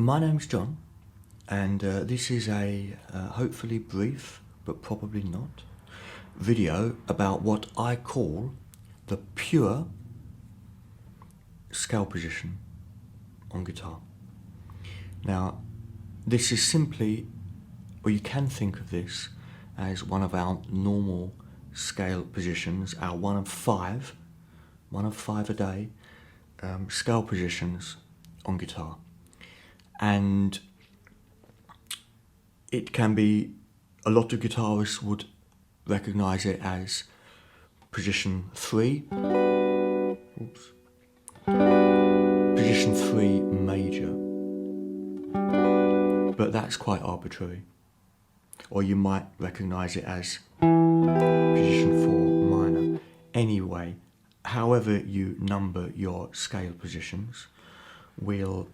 My name's John, and this is a hopefully brief, but probably not, video about what I call the pure scale position on guitar. Now, this is simply, or you can think of this as one of our normal scale positions, our one of five a day scale positions on guitar. And it can be, a lot of guitarists would recognize it as position 3, position 3 major, but that's quite arbitrary. Or you might recognize it as position 4 minor. Anyway, however you number your scale positions, we'll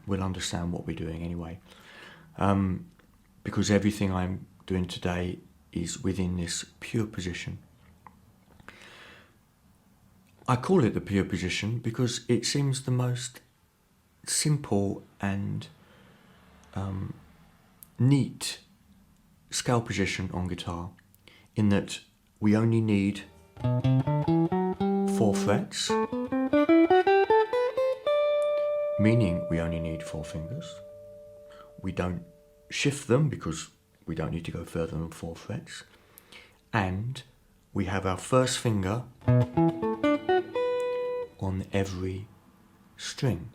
understand what we're doing anyway, because everything I'm doing today is within this pure position. I call it the pure position because it seems the most simple and neat scale position on guitar, in that we only need 4 frets, meaning we only need 4 fingers. We don't shift them because we don't need to go further than 4 frets. And we have our first finger on every string.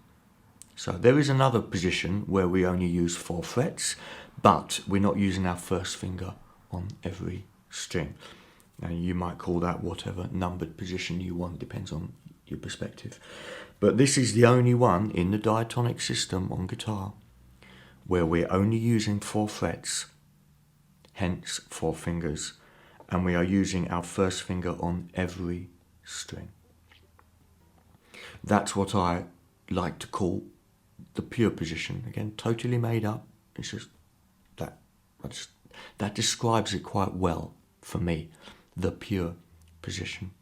So there is another position where we only use 4 frets, but we're not using our first finger on every string. Now, you might call that whatever numbered position you want, depends on your perspective. But this is the only one in the diatonic system on guitar where we're only using 4 frets, hence 4 fingers, and we are using our first finger on every string. That's what I like to call the pure position. Again, totally made up. It's just that describes it quite well for me, the pure position.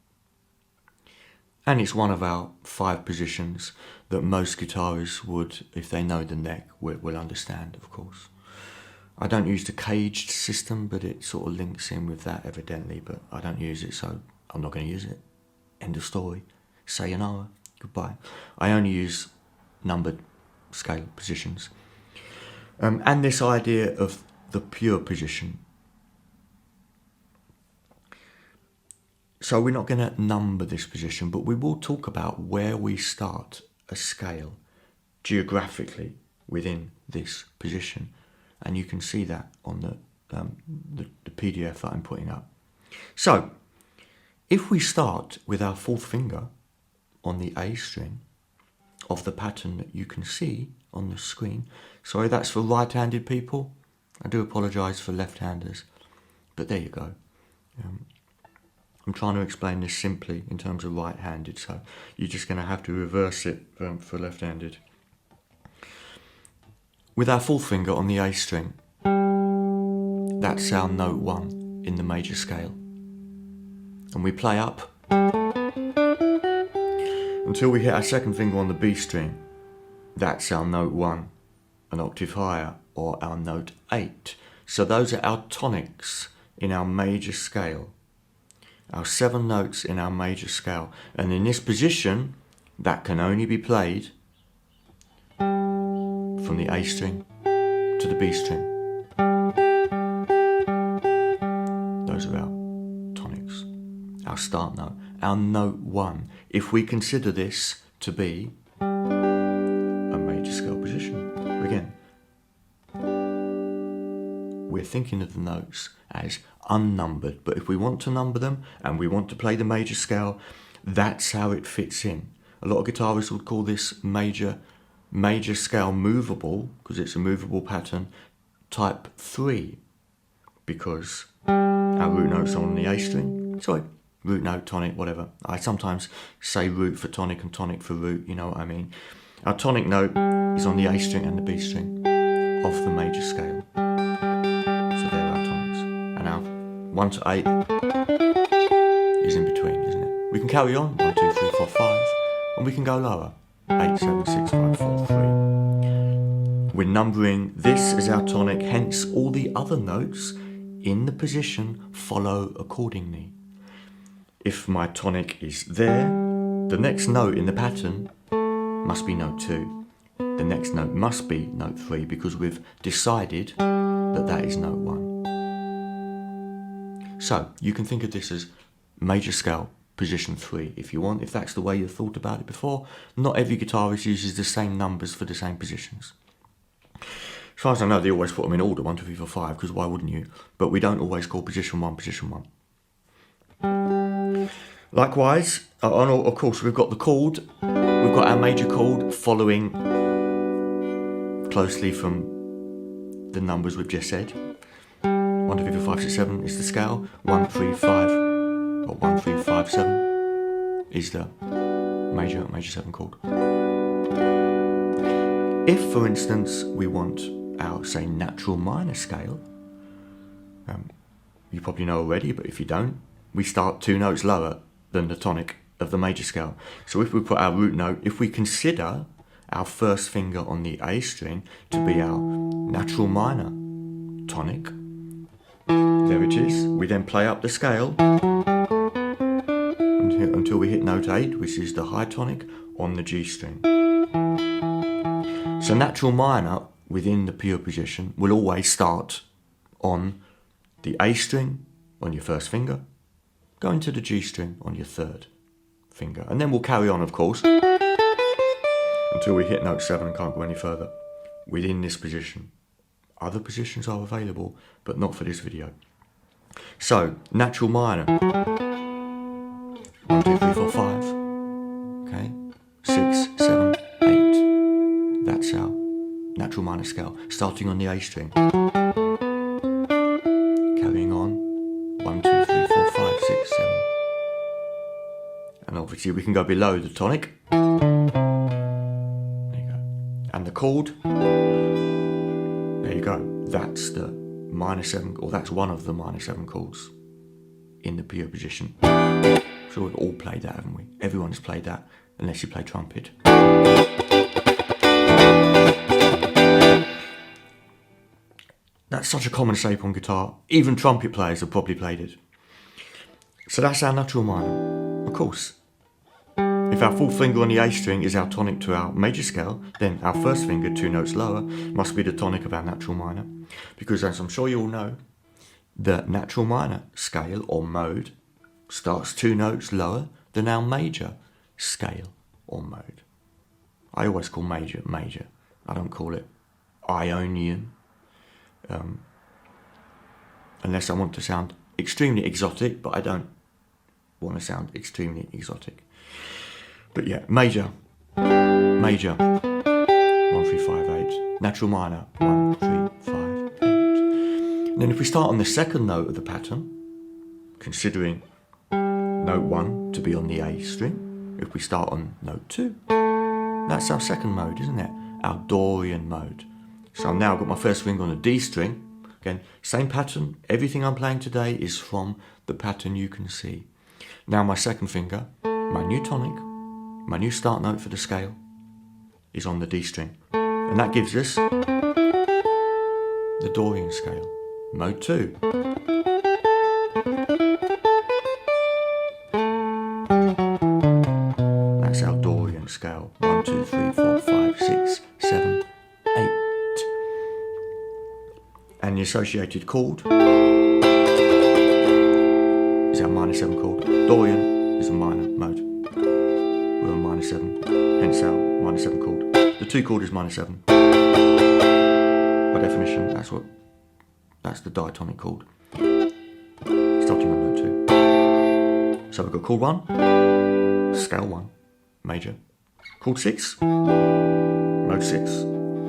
And it's one of our 5 positions that most guitarists would, if they know the neck, will understand, of course. I don't use the caged system, but it sort of links in with that evidently, but I don't use it, so I'm not going to use it. End of story. Sayonara. Goodbye. I only use numbered scale positions. And this idea of the pure position. So we're not going to number this position, but we will talk about where we start a scale geographically within this position. And you can see that on the PDF that I'm putting up. So, if we start with our 4th finger on the A string of the pattern that you can see on the screen. Sorry, that's for right-handed people. I do apologise for left-handers, but there you go. I'm trying to explain this simply in terms of right-handed, so you're just going to have to reverse it for left-handed. With our 4th finger on the A string, that's our note 1 in the major scale. And we play up until we hit our 2nd finger on the B string. That's our note 1, an octave higher, or our note 8. So those are our tonics in our major scale. Our 7 notes in our major scale. And in this position, that can only be played from the A string to the B string. Those are our tonics. Our start note. Our note 1. If we consider this to be a major scale position. Again, we're thinking of the notes as unnumbered, but if we want to number them and we want to play the major scale, that's how it fits in. A lot of guitarists would call this major scale movable, because it's a movable pattern, type 3, because our root note's on the A string. Sorry, root note, tonic, whatever. I sometimes say root for tonic and tonic for root, you know what I mean. Our tonic note is on the A string and the B string of the major scale. So they're our tonics. And our 1 to 8 is in between, isn't it? We can carry on, 1, 2, 3, 4, 5, and we can go lower. 8, 7, 6, 5, 4, 3. we're numbering this as our tonic, hence all the other notes in the position follow accordingly. If my tonic is there, the next note in the pattern must be note 2. The next note must be note 3 because we've decided that that is note 1. So you can think of this as major scale position 3 if you want, if that's the way you've thought about it before. Not every guitarist uses the same numbers for the same positions. As far as I know, they always put them in order, 1, 2, 3, 4, 5, because why wouldn't you? But we don't always call position 1 position 1. Likewise, of course, we've got the chord. We've got our major chord following closely from the numbers we've just said. 1, 2, 3, 4, 5, 6, 7 is the scale. 1, 3, 5, or 1, 3, 5, 7 is the major 7 chord. If, for instance, we want our, say, natural minor scale, you probably know already, but if you don't, we start 2 notes lower than the tonic of the major scale. So if we put our root note, if we consider our first finger on the A string to be our natural minor tonic, there it is. We then play up the scale until we hit note 8, which is the high tonic on the G string. So natural minor within the pure position will always start on the A string on your first finger, going to the G string on your third finger, and then we'll carry on, of course, until we hit note 7 and can't go any further within this position. Other positions are available, but not for this video. So, natural minor, 1, 2, 3, 4, 5, okay, 6, 7, 8, that's our natural minor scale, starting on the A string, carrying on, 1, 2, 3, 4, 5, 6, 7, and obviously we can go below the tonic, there you go, and the chord, there you go, that's the minor 7, or that's one of the minor 7 chords in the pure position. So we've all played that, haven't we? Everyone has played that, unless you play trumpet. That's such a common shape on guitar, even trumpet players have probably played it. So that's our natural minor. Of course, if our fourth finger on the A string is our tonic to our major scale, then our first finger, 2 notes lower, must be the tonic of our natural minor. Because as I'm sure you all know, the natural minor scale or mode starts 2 notes lower than our major scale or mode. I always call major, major. I don't call it Ionian. Unless I want to sound extremely exotic, but I don't want to sound extremely exotic. But yeah, major, 1, 3, 5, 8, natural minor, 1, 3, 5, 8. And then if we start on the second note of the pattern, considering note 1 to be on the A string, if we start on note 2, that's our second mode, isn't it? Our Dorian mode. So I've now got my first finger on the D string. Again, same pattern. Everything I'm playing today is from the pattern you can see. Now my second finger, my new tonic, my new start note for the scale, is on the D string. And that gives us the Dorian scale, mode 2. That's our Dorian scale, 1, 2, 3, 4, 5, 6, 7, 8. And the associated chord is our minor 7 chord. Dorian is a minor mode. We're on minor 7, hence our minor 7 chord. The 2 chord is minor 7. By definition, that's the diatonic chord. Starting on note 2. So we've got chord 1, scale 1, major. Chord 6, mode 6,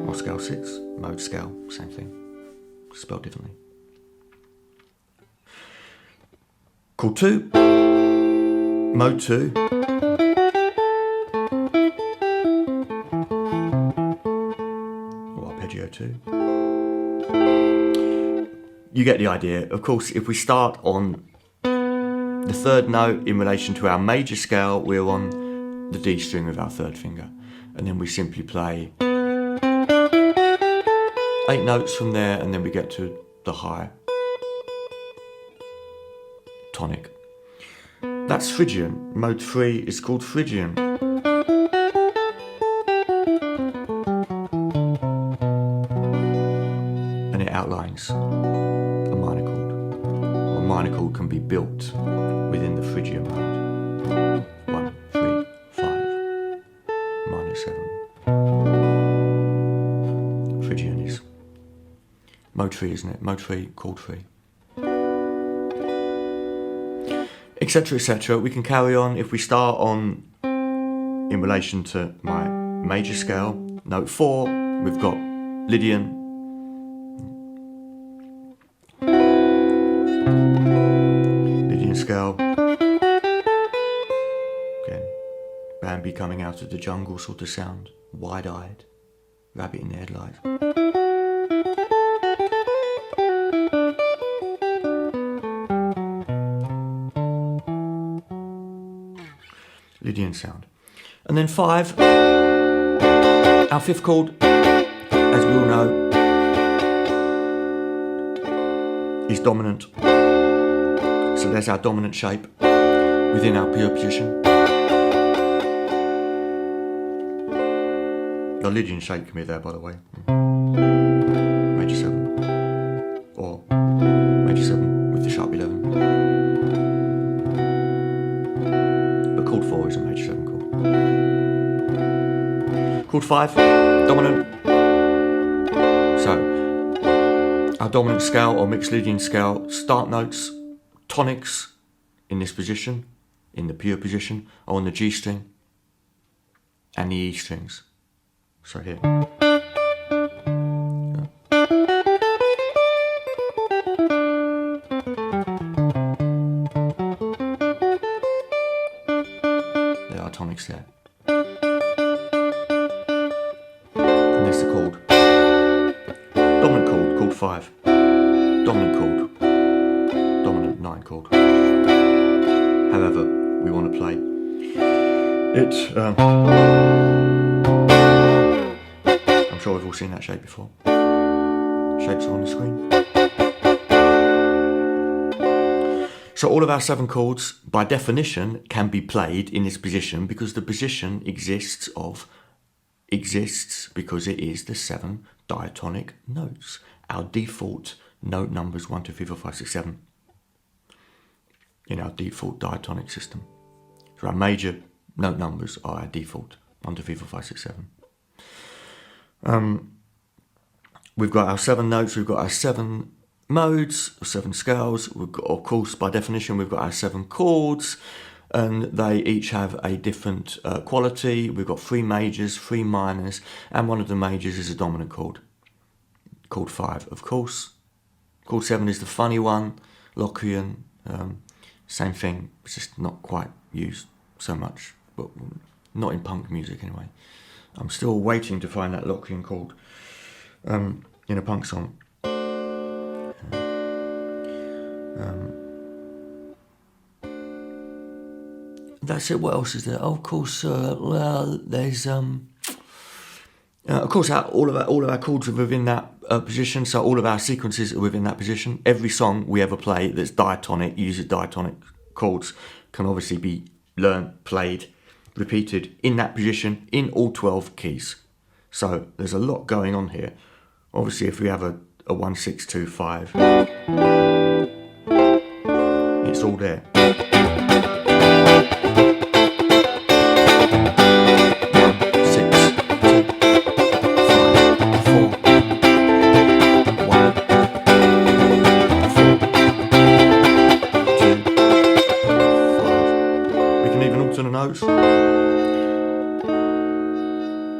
or scale 6, mode scale, same thing. Spelled differently. Chord 2, mode 2, or arpeggio 2. You get the idea. Of course, if we start on the third note in relation to our major scale, we're on the D string with our third finger, and then we simply play 8 notes from there, and then we get to the high tonic. That's Phrygian. Mode 3 is called Phrygian. And it outlines a minor chord. A minor chord can be built within the Phrygian mode. 1, 3, 5, minor 7. Phrygian is mode 3, isn't it? Mode 3, chord 3. Etc, etc. We can carry on. If we start on in relation to my major scale, note 4, we've got Lydian, scale. Again, Bambi coming out of the jungle sort of sound, wide-eyed, rabbit in the headlights. Lydian sound. And then 5, our 5th chord, as we all know, is dominant. So there's our dominant shape within our pure position. The Lydian shape can be there, by the way. Major 7. Or major 7 with the sharp 11. But chord 4 is a major 7 chord. Chord 5, dominant. So, our dominant scale or mixed Lydian scale, start notes, tonics in this position, in the pure position, are on the G string and the E strings. So here. There are tonics there. And there's the chord. Dominant chord, chord 5. Dominant chord. Dominant 9 chord. However, we want to play it. I'm sure we've all seen that shape before. Shapes are on the screen. So all of our 7 chords, by definition, can be played in this position because the position exists because it is the 7 diatonic notes. Our default note numbers 1, 2, 3, 4, 5, 6, 7. In our default diatonic system. So our major note numbers are our default. 1, 2, 3, 4, 5, 6, 7. We've got our 7 notes, we've got our 7 modes, 7 scales. We've got, of course, by definition, we've got our 7 chords, and they each have a different quality. We've got 3 majors, 3 minors, and one of the majors is a dominant chord. Chord 5, of course. Chord 7 is the funny one, Locrian. Same thing, it's just not quite used so much, but not in punk music anyway. I'm still waiting to find that Locrian chord in a punk song. That's it. What else is there? Oh, of course, well, there's of course, all of our chords are within that position, so all of our sequences are within that position. Every song we ever play that's diatonic, uses diatonic chords, can obviously be learned, played, repeated in that position in all 12 keys. So there's a lot going on here. Obviously, if we have a 1, 6, 2, 5, it's all there.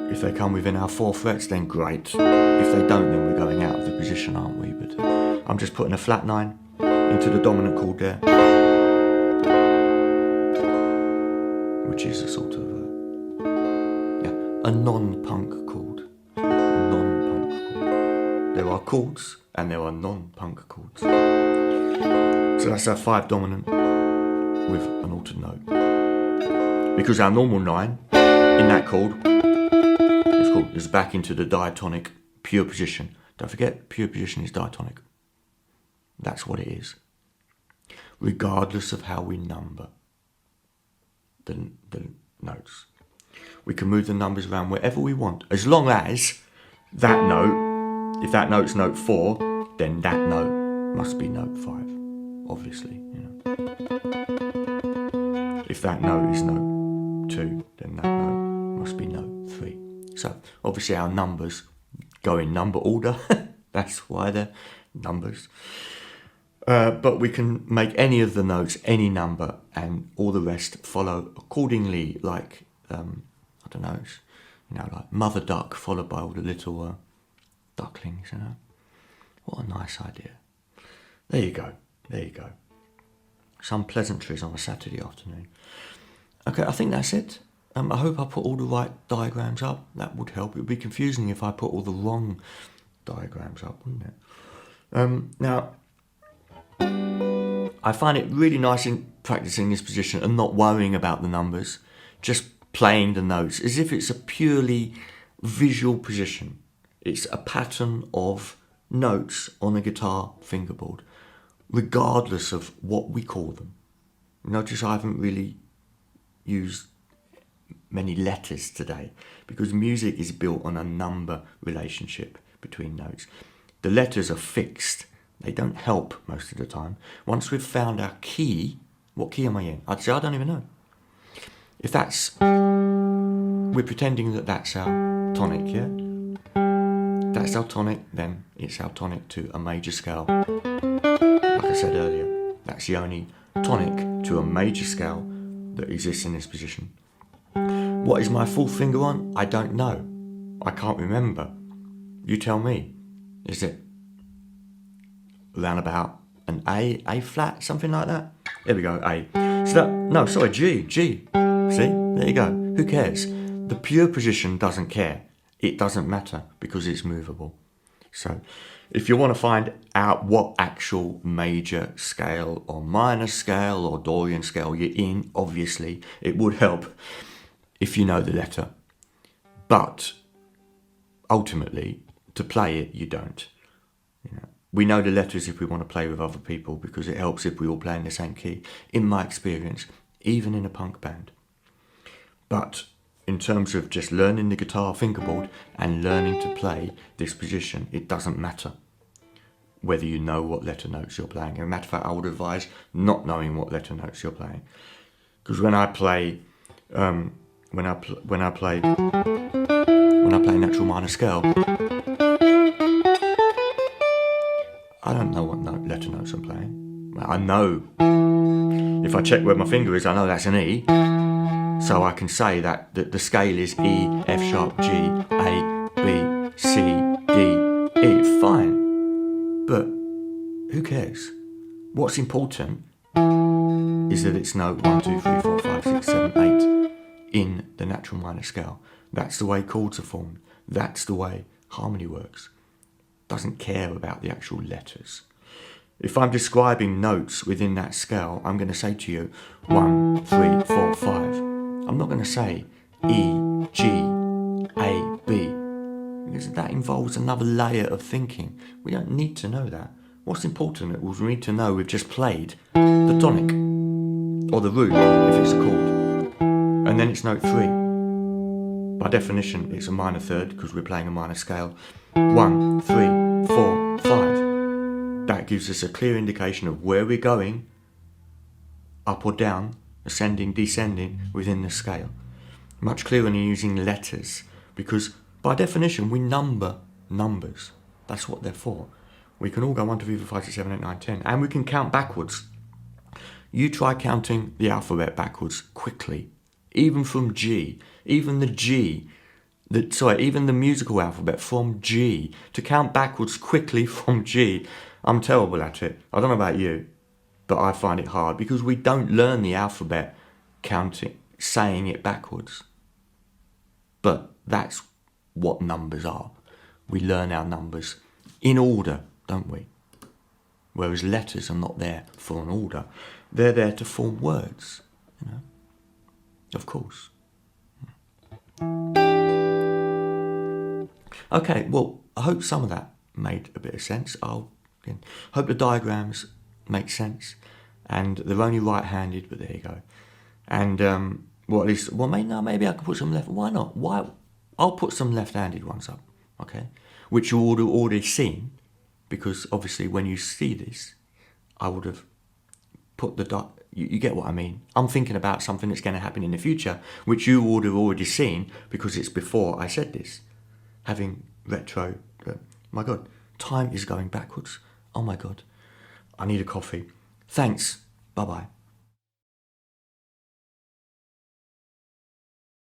If they come within our 4 frets, then great. If they don't, then we're going out of the position, aren't we? But I'm just putting a flat 9 into the dominant chord there, which is a sort of a non-punk chord. Non-punk chord. There are chords and there are non-punk chords. So that's our 5 dominant with an altered note. Because our normal 9 in that chord is back into the diatonic pure position. Don't forget, pure position is diatonic. That's what it is. Regardless of how we number the notes. We can move the numbers around wherever we want, as long as that note, if that note's note 4, then that note must be note 5, obviously. You know. If that note is note 2, then that note must be note 3. So, obviously our numbers go in number order. That's why they're numbers. But we can make any of the notes any number, and all the rest follow accordingly, like, I don't know, like mother duck followed by all the little ducklings, you know. What a nice idea. There you go. Some pleasantries on a Saturday afternoon. Okay, I think that's it. I hope I put all the right diagrams up. That would help. It would be confusing if I put all the wrong diagrams up, wouldn't it? Now, I find it really nice in practicing this position and not worrying about the numbers, just playing the notes as if it's a purely visual position. It's a pattern of notes on a guitar fingerboard, regardless of what we call them. Notice I haven't really used many letters today, because music is built on a number relationship between notes. The letters are fixed. They don't help most of the time. Once we've found our key, what key am I in? I'd say I don't even know. If that's, we're pretending that that's our tonic, yeah? That's our tonic, then it's our tonic to a major scale. Like I said earlier, that's the only tonic to a major scale that exists in this position. What is my fourth finger on? I don't know. I can't remember. You tell me. Is it round about an A flat, something like that? There we go, A. So that, no, sorry, G. See, there you go. Who cares? The pure position doesn't care. It doesn't matter because it's movable. So if you want to find out what actual major scale or minor scale or Dorian scale you're in, obviously it would help if you know the letter. But ultimately, to play it, you don't. You know, we know the letters if we want to play with other people, because it helps if we all play in the same key, in my experience, even in a punk band. But in terms of just learning the guitar fingerboard and learning to play this position, it doesn't matter whether you know what letter notes you're playing. As a matter of fact, I would advise not knowing what letter notes you're playing, because when I play natural minor scale, I don't know what letter notes I'm playing. I know, if I check where my finger is, I know that's an E. So I can say that the scale is E, F sharp, G, A, B, C, D, E. Fine. But who cares? What's important is that it's note 1, 2, 3, 4, 5, 6, 7, 8 in the natural minor scale. That's the way chords are formed. That's the way harmony works. Doesn't care about the actual letters. If I'm describing notes within that scale, I'm going to say to you 1, 3, 4, 5. I'm not going to say E, G, A, B, because that involves another layer of thinking. We don't need to know that. What's important is we need to know we've just played the tonic, or the root if it's a chord, and then it's note 3. By definition, it's a minor third because we're playing a minor scale. 1, 3, 4, 5. That gives us a clear indication of where we're going, up or down, ascending, descending within the scale. Much clearer than using letters, because by definition we number numbers. That's what they're for. We can all go 1, 2, 3, 4, 5, 6, 7, 8, 9, 10, and we can count backwards. You try counting the alphabet backwards quickly, even from G, even even the musical alphabet from G. To count backwards quickly from G, I'm terrible at it. I don't know about you, but I find it hard because we don't learn the alphabet counting, saying it backwards. But that's what numbers are. We learn our numbers in order, don't we? Whereas letters are not there for an order. They're there to form words, you know. Of course. Okay, well, I hope some of that made a bit of sense. I'll again, hope the diagrams make sense. And they're only right-handed, but there you go. And maybe I can put some left. Why not? Why? I'll put some left-handed ones up, okay? Which you would have already seen, because obviously when you see this, I would have put the you get what I mean. I'm thinking about something that's going to happen in the future, which you would have already seen because it's before I said this. Having retro, my God, time is going backwards. Oh my God, I need a coffee. Thanks. Bye-bye.